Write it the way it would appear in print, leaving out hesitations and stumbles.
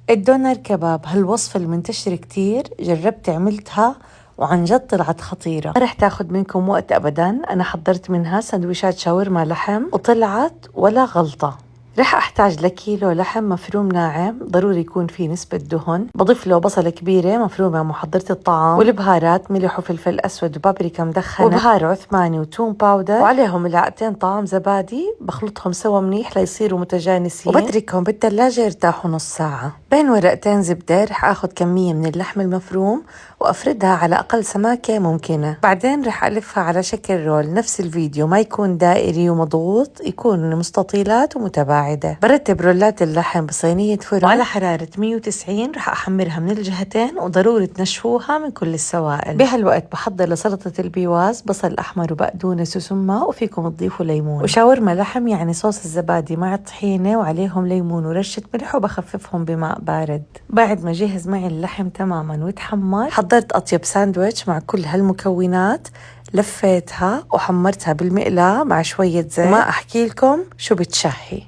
الدونر كباب هالوصفة المنتشرة كتير، جربت عملتها وعن جد طلعت خطيرة، ما رح تاخد منكم وقت أبدا. أنا حضرت منها سندويشات شاورما لحم وطلعت ولا غلطة. رح أحتاج لكيلو لحم مفروم ناعم، ضروري يكون فيه نسبة دهن، بضيف له بصلة كبيرة مفرومة محضرة الطعام، والبهارات ملح وفلفل أسود وبابريكا مدخنة وبهار عثماني وتوم باودر، وعليهم ملعقتين طعام زبادي، بخلطهم سوا منيح ليصيروا متجانسين، وبتركهم بالثلاجة يرتاحوا نص ساعة. بين ورقتين زبدة رح أخذ كمية من اللحم المفروم وأفردها على أقل سماكة ممكنة، بعدين رح ألفها على شكل رول نفس الفيديو، ما يكون دائري ومضغوط، يكون مستطيلات ومتباعدة. برتب رولات اللحم بصينية فرن وعلى حرارة 190، رح أحمرها من الجهتين، وضروري تنشفوها من كل السوائل. بهالوقت بحضر لسلطة البيواز بصل أحمر وبقدونس وسماق، وفيكم تضيفوا ليمون، وشاورما لحم يعني صوص الزبادي مع الطحينة وعليهم ليمون ورشة ملح، وبخففهم بماء بارد. بعد ما جهز معي اللحم تماما وتحمر، حضرت أطيب ساندويتش مع كل هالمكونات، لفيتها وحمرتها بالمقلاة مع شوية زيت، وما أحكي لكم شو بتشهي.